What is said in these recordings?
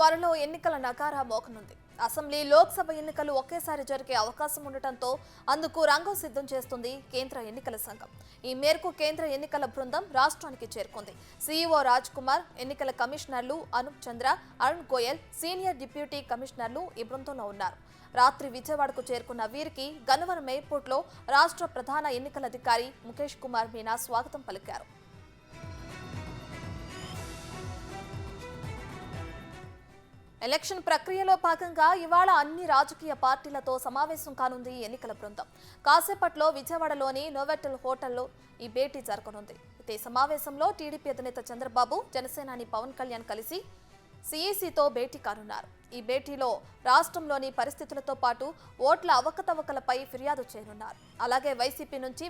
త్వరలో ఎన్నికల నగారా మోకనుంది. అసెంబ్లీ, లోక్సభ ఎన్నికలు ఒకేసారి జరిగే అవకాశం ఉండటంతో అందుకు రంగం సిద్ధం చేస్తుంది కేంద్ర ఎన్నికల సంఘం. ఈ మేరకు కేంద్ర ఎన్నికల బృందం రాష్ట్రానికి చేరుకుంది. సీఈఓ రాజ్ కుమార్, ఎన్నికల కమిషనర్లు అనూప్ చంద్ర, అరుణ్ గోయల్, సీనియర్ డిప్యూటీ కమిషనర్లు ఈ బృందంలో ఉన్నారు. రాత్రి విజయవాడకు చేరుకున్న వీరికి గన్నవరం ఎయిర్పోర్ట్లో రాష్ట్ర ప్రధాన ఎన్నికల అధికారి ముఖేష్ కుమార్ మీనా స్వాగతం పలికారు. ఎలక్షన్ ప్రక్రియలో భాగంగా ఇవాళ అన్ని రాజకీయ పార్టీలతో సమావేశం కానుంది ఎన్నికల బృందం. కాసేపట్లో విజయవాడలోని నోవెటల్ హోటల్లో ఈ భేటీ జరగనుంది. ఈ సమావేశంలో టీడీపీ అధినేత చంద్రబాబు, జనసేనాని పవన్ కళ్యాణ్ కలిసి సీఈసీతో భేటీ కానున్నారు. ఈ భేటీలో రాష్ట్రంలోని పరిస్థితులతో పాటు ఓట్ల అవకతవకలపై ఫిర్యాదు చేయనున్నారు. అలాగే వైసీపీ నుంచి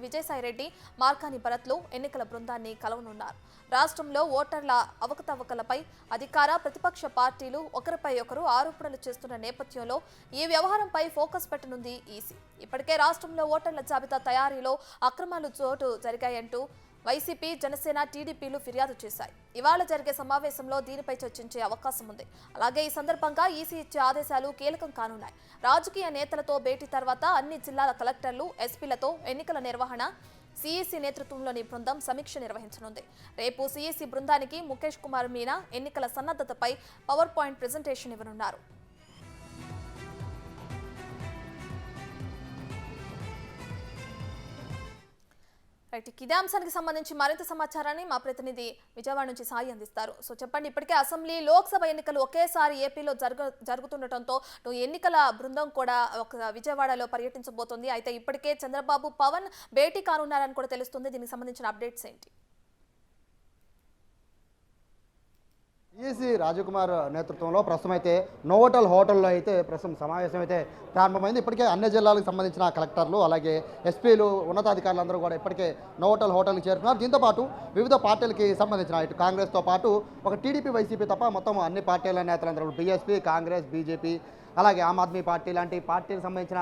విజయసాయిరెడ్డి, మార్కాని భరత్లు ఎన్నికల బృందాన్ని కలవనున్నారు. రాష్ట్రంలో ఓటర్ల అవకతవకలపై అధికార, ప్రతిపక్ష పార్టీలు ఒకరిపై ఒకరు ఆరోపణలు చేస్తున్న నేపథ్యంలో ఈ వ్యవహారంపై ఫోకస్ పెట్టనుంది ఈసీ. ఇప్పటికే రాష్ట్రంలో ఓటర్ల జాబితా తయారీలో అక్రమాలు చోటు జరిగాయంటూ వైసీపీ, జనసేన, టీడీపీలు ఫిర్యాదు చేశాయి. ఇవాళ జరిగే సమావేశంలో దీనిపై చర్చించే అవకాశం ఉంది. అలాగే ఈ సందర్భంగా ఈసీ ఇచ్చే ఆదేశాలు కీలకం కానున్నాయి. రాజకీయ నేతలతో భేటీ తర్వాత అన్ని జిల్లాల కలెక్టర్లు, ఎస్పీలతో ఎన్నికల నిర్వహణ సీఈసీ నేతృత్వంలోని బృందం సమీక్ష నిర్వహించనుంది. రేపు సీఈసీ బృందానికి ముఖేష్ కుమార్ మీనా ఎన్నికల సన్నద్ధతపై పవర్ పాయింట్ ప్రెజెంటేషన్ ఇవ్వనున్నారు. ఇదే అంశానికి సంబంధించి మరింత సమాచారాన్ని మా ప్రతినిధి విజయవాడ నుంచి సాయి అందిస్తారు. సో చెప్పండి, ఇప్పటికే అసెంబ్లీ, లోక్సభ ఎన్నికలు ఒకేసారి ఏపీలో జరుగుతుండటంతో ఎన్నికల బృందం కూడా విజయవాడలో పర్యటించబోతోంది. అయితే ఇప్పటికే చంద్రబాబు, పవన్ భేటీ కానున్నారని కూడా తెలుస్తుంది. దీనికి సంబంధించిన అప్డేట్స్ ఏంటి? ఈసీ రాజకుమార్ నేతృత్వంలో ప్రస్తుతం అయితే నోవోటల్ హోటల్లో అయితే ప్రస్తుతం సమావేశం అయితే ప్రారంభమైంది. ఇప్పటికే అన్ని జిల్లాలకు సంబంధించిన కలెక్టర్లు, అలాగే ఎస్పీలు, ఉన్నతాధికారులందరూ కూడా ఇప్పటికే నోవోటల్ హోటల్కి చేరుకున్నారు. దీంతోపాటు వివిధ పార్టీలకి సంబంధించిన ఇటు కాంగ్రెస్తో పాటు ఒక టీడీపీ, వైసీపీ తప్ప మొత్తం అన్ని పార్టీల నేతలందరూ, బీఎస్పీ, కాంగ్రెస్, బీజేపీ, అలాగే ఆమ్ ఆద్మీ పార్టీ లాంటి పార్టీలకు సంబంధించిన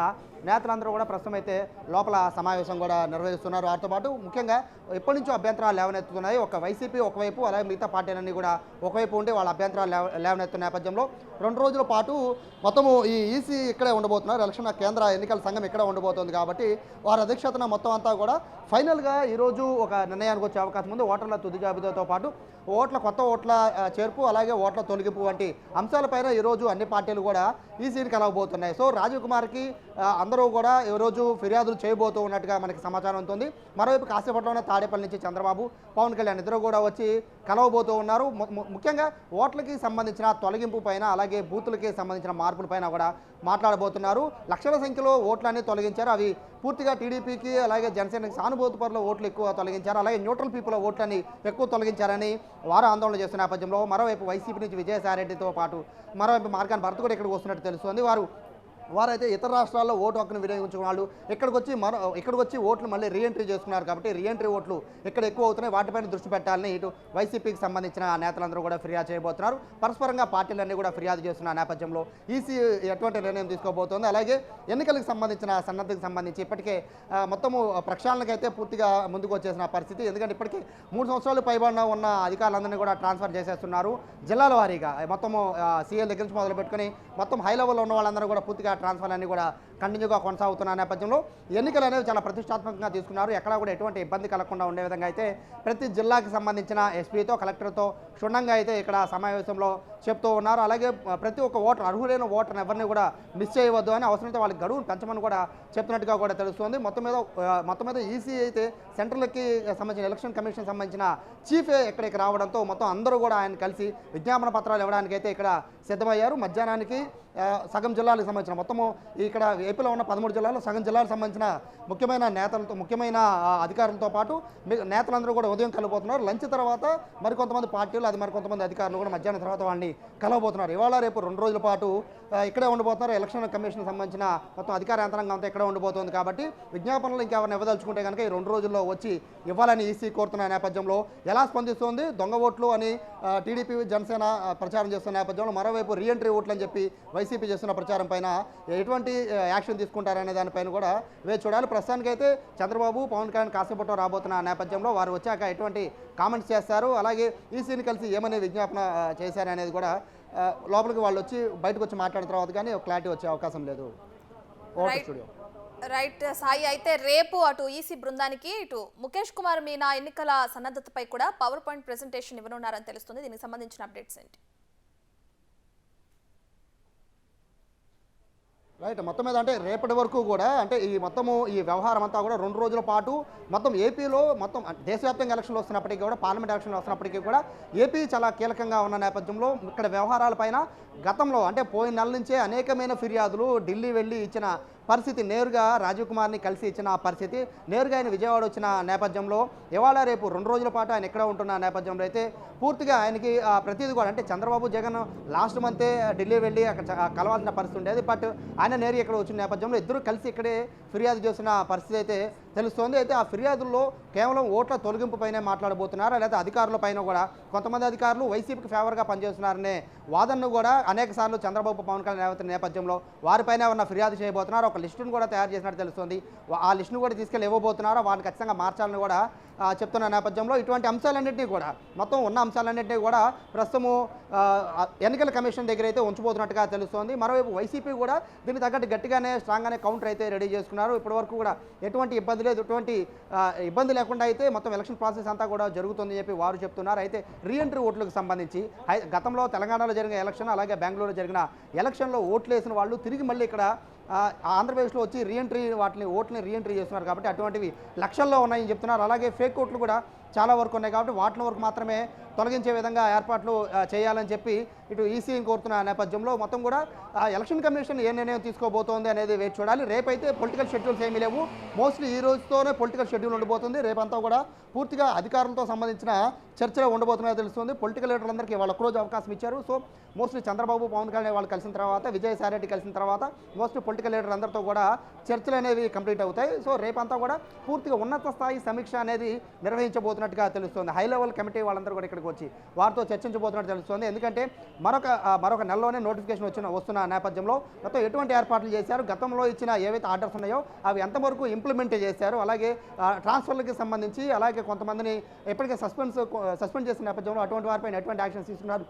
నేతలందరూ కూడా ప్రస్తుతం అయితే లోపల సమావేశం కూడా నిర్వహిస్తున్నారు. వారితో పాటు ముఖ్యంగా ఎప్పటి నుంచో అభ్యంతరాలు లేవనెత్తుతున్నాయి. ఒక వైసీపీ ఒకవైపు, అలాగే మిగతా పార్టీలన్నీ కూడా ఒకవైపు ఉండి వాళ్ళ అభ్యంతరాలు లేవనెత్తున్న నేపథ్యంలో 2 రోజుల పాటు మొత్తము ఈ ఈసీ ఇక్కడే ఉండబోతున్నారు. ఎలక్షన్ కేంద్ర ఎన్నికల సంఘం ఇక్కడ ఉండబోతోంది కాబట్టి వారి అధ్యక్షతన మొత్తం అంతా కూడా ఫైనల్గా ఈరోజు ఒక నిర్ణయానికి వచ్చే అవకాశం ఉంది. ఓటర్ల తుది జాబితాతో పాటు కొత్త ఓట్ల చేర్పు, అలాగే ఓట్ల తొలగింపు వంటి అంశాలపైన ఈరోజు అన్ని పార్టీలు కూడా ఈసీని కలవబోతున్నాయి. సో రాజీవ్ కుమార్కి అందరూ కూడా ఈరోజు ఫిర్యాదులు చేయబోతూ ఉన్నట్టుగా మనకి సమాచారం ఉంటుంది. మరోవైపు కాసేపట్లోనే తాడేపల్లి నుంచి చంద్రబాబు, పవన్ కళ్యాణ్ ఇద్దరు కూడా వచ్చి కలవబోతూ ఉన్నారు. ముఖ్యంగా ఓట్లకి సంబంధించిన తొలగింపు పైన, అలాగే బూతులకి సంబంధించిన మార్పుల పైన కూడా మాట్లాడబోతున్నారు. లక్షల సంఖ్యలో ఓట్లన్నీ తొలగించారు. అవి పూర్తిగా టీడీపీకి, అలాగే జనసేనకి సానుభూతి పరుల ఓట్లు ఎక్కువ తొలగించారు. అలాగే న్యూట్రల్ పీపుల్ ఓట్లని ఎక్కువ తొలగించారని వారు ఆందోళన చేస్తున్న నేపథ్యంలో మరోవైపు వైసీపీ నుంచి విజయసాయిరెడ్డితో పాటు మరోవైపు మార్కాని భరత్ కూడా ఇక్కడికి వస్తున్నట్టు తెలుస్తుంది. వారైతే ఇతర రాష్ట్రాల్లో ఓటు హక్కును వినియోగించుకున్న వాళ్ళు ఇక్కడికి వచ్చి ఓట్లు మళ్ళీ రీఎంట్రీ చేసుకున్నారు కాబట్టి రీఎంట్రీ ఓట్లు ఇక్కడ ఎక్కువ అవుతున్నాయి, వాటిపైన దృష్టి పెట్టాలని ఇటు వైసీపీకి సంబంధించిన నేతలందరూ కూడా ఫిర్యాదు చేయబోతున్నారు. పరస్పరంగా పార్టీలన్నీ కూడా ఫిర్యాదు చేస్తున్న నేపథ్యంలో ఈసీ ఎటువంటి నిర్ణయం తీసుకోబోతోంది. అలాగే ఎన్నికలకు సంబంధించిన సన్నద్ధకు సంబంధించి ఇప్పటికే మొత్తము ప్రక్షాళనకైతే పూర్తిగా ముందుకు వచ్చేసిన పరిస్థితి. ఎందుకంటే ఇప్పటికే 3 సంవత్సరాలు పైబడిన ఉన్న అధికారులందరినీ కూడా ట్రాన్స్ఫర్ చేసేస్తున్నారు. జిల్లాల వారీగా మొత్తము సీఎల్ దగ్గర నుంచి మొదలు పెట్టుకుని మొత్తం హై లెవెల్లో ఉన్న వాళ్ళందరూ కూడా పూర్తిగా ట్రాన్స్ఫర్ అన్ని కూడా కంటిన్యూగా కొనసాగుతున్న నేపథ్యంలో ఎన్నికలు అనేవి చాలా ప్రతిష్టాత్మకంగా తీసుకున్నారు. ఎక్కడా కూడా ఎటువంటి ఇబ్బంది కలగకుండా ఉండే విధంగా అయితే ప్రతి జిల్లాకి సంబంధించిన ఎస్పీతో, కలెక్టర్తో క్షుణ్ణంగా అయితే ఇక్కడ సమావేశంలో చెప్తూ ఉన్నారు. అలాగే ప్రతి ఒక్క ఓటర్, అర్హులైన ఓటర్ని ఎవరిని కూడా మిస్ చేయవద్దు అని, అవసరమైతే వాళ్ళకి గడువును పెంచమని కూడా చెప్తున్నట్టుగా కూడా తెలుస్తుంది. మొత్తం మీద ఈసీ అయితే సెంట్రల్కి సంబంధించిన ఎలక్షన్ కమిషన్ సంబంధించిన చీఫే ఇక్కడికి రావడంతో మొత్తం అందరూ కూడా ఆయన కలిసి విజ్ఞాపన పత్రాలు ఇవ్వడానికి అయితే ఇక్కడ సిద్ధమయ్యారు. మధ్యాహ్నానికి సగం జిల్లాలకు సంబంధించిన మొత్తము ఇక్కడ ఏపీలో ఉన్న 13 జిల్లాల్లో సగం జిల్లాలకు సంబంధించిన ముఖ్యమైన నేతలతో, ముఖ్యమైన అధికారులతో పాటు నేతలందరూ కూడా ఉదయం కలవబోతున్నారు. లంచ్ తర్వాత మరికొంతమంది పార్టీలు, మరికొంతమంది అధికారులు కూడా మధ్యాహ్నం తర్వాత వాళ్ళని కలవబోతున్నారు. ఇవాళ రేపు 2 రోజుల పాటు ఇక్కడే ఉండబోతున్నారు. ఎలక్షన్ కమిషన్ సంబంధించిన మొత్తం అధికార యంత్రాంగం అంతా ఇక్కడే ఉండబోతోంది కాబట్టి విజ్ఞాపనలు ఇంకెవరిని ఇవ్వదలుచుకుంటే కనుక ఈ 2 రోజుల్లో వచ్చి ఇవ్వాలని ఈసీ కోరుతున్న నేపథ్యంలో ఎలా స్పందిస్తోంది? దొంగ ఓట్లు అని టీడీపీ, జనసేన ప్రచారం చేస్తున్న నేపథ్యంలో మరోవైపు రీఎంట్రీ ఓట్లు అని చెప్పి వైసీపీ చేస్తున్న ప్రచారం పైన ఎటువంటి యాక్షన్ తీసుకుంటారనే దానిపైన కూడా వేచి చూడాలి. ప్రస్తుతానికైతే చంద్రబాబు, పవన్ కళ్యాణ్ కాసేపట్లో రాబోతున్న నేపథ్యంలో వారు వచ్చాక ఎటువంటి కామెంట్స్ చేస్తారు, అలాగే ఈసీని కలిసి ఏమనే విజ్ఞాపన చేశారనేది కూడా లోపలికి వాళ్ళు వచ్చి బయటకు వచ్చి మాట్లాడిన తర్వాత కానీ ఒక క్లారిటీ వచ్చే అవకాశం లేదు. Voter studio. రైట్ సాయి, అయితే రేపు అటు ఈసీ బృందానికి ఇటు ముఖేష్ కుమార్ మీనా ఎన్నికల సన్నద్ధతపై కూడా పవర్ పాయింట్ ప్రెజెంటేషన్ ఇవ్వనున్నారని తెలుస్తుంది. దీనికి సంబంధించిన అప్డేట్స్ ఏంటి? రైట్. మొత్తం మీద అంటే రేపటి వరకు కూడా అంటే ఈ వ్యవహారం అంతా కూడా 2 రోజుల పాటు మొత్తం ఏపీలో మొత్తం దేశవ్యాప్తంగా ఎలక్షన్లు వస్తున్నప్పటికీ కూడా, పార్లమెంట్ ఎలక్షన్లు వస్తున్నప్పటికీ కూడా ఏపీ చాలా కీలకంగా ఉన్న నేపథ్యంలో ఇక్కడ వ్యవహారాలపైన గతంలో అంటే పోయిన నెల నుంచే అనేకమైన ఫిర్యాదులు ఢిల్లీ వెళ్ళి ఇచ్చిన పరిస్థితి, నేరుగా రాజీవ్ కుమార్ని కలిసి ఇచ్చిన పరిస్థితి, నేరుగా ఆయన విజయవాడ వచ్చిన నేపథ్యంలో ఇవాళ రేపు 2 రోజుల పాటు ఆయన ఇక్కడ ఉంటున్న నేపథ్యంలో అయితే పూర్తిగా ఆయనకి ప్రతిదీ కూడా అంటే చంద్రబాబు జగన్ లాస్ట్ మంతే ఢిల్లీ వెళ్ళి అక్కడ కలవాల్సిన పరిస్థితి ఉండేది. బట్ ఆయన నేరుగా ఇక్కడ వచ్చిన నేపథ్యంలో ఇద్దరు కలిసి ఇక్కడే ఫిర్యాదు చేసిన పరిస్థితి అయితే తెలుస్తోంది. అయితే ఆ ఫిర్యాదుల్లో కేవలం ఓట్ల తొలగింపు పైనే మాట్లాడబోతున్నారా, లేదా అధికారుల పైన కూడా కొంతమంది అధికారులు వైసీపీకి ఫేవర్గా పనిచేస్తున్నారనే వాదనను కూడా అనేక సార్లు చంద్రబాబు పవన్ కళ్యాణ్ రేవంత్ నేపథ్యంలో వారిపైన ఉన్న ఫిర్యాదు చేయబోతున్నారు. ఒక లిస్టును కూడా తయారు చేసినట్టు తెలుస్తుంది. ఆ లిస్టును కూడా తీసుకెళ్ళి ఇవ్వబోతున్నారా, వారిని ఖచ్చితంగా మార్చాలని కూడా చెప్తున్న నేపథ్యంలో ఇటువంటి అంశాలన్నింటినీ కూడా మొత్తం ఉన్న అంశాలన్నింటినీ కూడా ప్రస్తుతము ఎన్నికల కమిషన్ దగ్గర అయితే ఉంచబోతున్నట్టుగా తెలుస్తోంది. మరోవైపు వైసీపీ కూడా దీనికి తగ్గట్టు గట్టిగానే స్ట్రాంగ్గానే కౌంటర్ అయితే రెడీ చేసుకున్నారు. ఇప్పటివరకు కూడా ఎటువంటి ఇబ్బంది లేదు, ఎటువంటి ఇబ్బంది లేకుండా అయితే మొత్తం ఎలక్షన్ ప్రాసెస్ అంతా కూడా జరుగుతుందని చెప్పి వారు చెప్తున్నారు. అయితే రీఎంట్రీ ఓట్లకు సంబంధించి గతంలో తెలంగాణలో జరిగిన ఎలక్షన్, అలాగే బెంగళూరులో జరిగిన ఎలక్షన్లో ఓట్లు వేసిన వాళ్ళు తిరిగి మళ్ళీ ఇక్కడ ఆంధ్రప్రదేశ్లో వచ్చి ఓట్లని రీఎంట్రీ చేస్తున్నారు కాబట్టి అటువంటివి లక్షల్లో ఉన్నాయని చెప్తున్నారు. అలాగే ఫేక్ ఓట్లు కూడా చాలా వరకు ఉన్నాయి కాబట్టి వాటిని వరకు మాత్రమే తొలగించే విధంగా ఏర్పాట్లు చేయాలని చెప్పి ఇటు ఈసీని కోరుతున్న నేపథ్యంలో మొత్తం కూడా ఎలక్షన్ కమిషన్ ఏ నిర్ణయం తీసుకోబోతోంది అనేది వేచి చూడాలి. రేపైతే పొలిటికల్ షెడ్యూల్స్ ఏమీ లేవు. మోస్ట్లీ ఈ రోజుతోనే పొలిటికల్ షెడ్యూల్ ఉండబోతుంది. రేపంతా కూడా పూర్తిగా అధికారులతో సంబంధించిన చర్చలు ఉండబోతున్నాయో తెలుస్తుంది. పొలిటికల్ లీడర్లందరికీ వాళ్ళు ఒక్కరోజు అవకాశం ఇచ్చారు. సో మోస్ట్లీ చంద్రబాబు పవన్ కళ్యాణ్ వాళ్ళు కలిసిన తర్వాత, విజయసాయిరెడ్డి కలిసిన తర్వాత మోస్ట్లీ పొలిటికల్ లీడర్ అందరితో కూడా చర్చలు అనేవి కంప్లీట్ అవుతాయి. సో రేపంతా కూడా పూర్తిగా ఉన్నత స్థాయి సమీక్ష అనేది నిర్వహించబోతున్నట్టుగా తెలుస్తుంది. హై లెవెల్ కమిటీ వాళ్ళందరూ కూడా ఇక్కడికి వచ్చి వారితో చర్చించబోతున్నట్టు తెలుస్తుంది. ఎందుకంటే మరొక నెలలోనే నోటిఫికేషన్ వస్తున్న నేపథ్యంలో మొత్తం ఎటువంటి ఏర్పాట్లు చేశారు, గతంలో ఇచ్చిన ఏవైతే ఆర్డర్స్ ఉన్నాయో అవి ఎంతవరకు ఇంప్లిమెంట్ చేశారు, అలాగే ట్రాన్స్ఫర్లకి సంబంధించి, అలాగే కొంతమందిని ఎప్పటికే సస్పెండ్ చేసిన నేపథ్యంలో అటువంటి వారిపైన ఎటువంటి యాక్షన్స్ తీసుకున్నారు,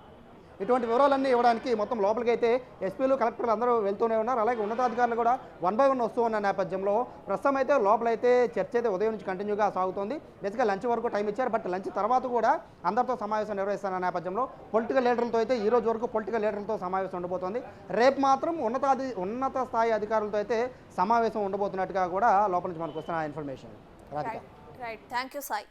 ఇటువంటి వివరాలన్నీ ఇవ్వడానికి మొత్తం లోపలికి అయితే ఎస్పీలు, కలెక్టర్లు అందరూ వెళ్తూనే ఉన్నారు. అలాగే ఉన్నతాధికారులు కూడా 1 by 1 వస్తూ ఉన్న నేపథ్యంలో ప్రస్తుతం అయితే లోపలైతే చర్చ అయితే ఉదయం నుంచి కంటిన్యూగా సాగుతోంది. బేసిక్గా లంచ్ వరకు టైం ఇచ్చారు. బట్ లంచ్ తర్వాత కూడా అందరితో సమావేశం నిర్వహిస్తున్న నేపథ్యంలో పొలిటికల్ లీడర్లతో అయితే ఈ రోజు వరకు పొలిటికల్ లీడర్లతో సమావేశం ఉండబోతోంది. రేపు మాత్రం ఉన్నత స్థాయి అధికారులతో అయితే సమావేశం ఉండబోతున్నట్టుగా కూడా లోపల నుంచి మనకు వస్తున్న information. Right, thank you Sai.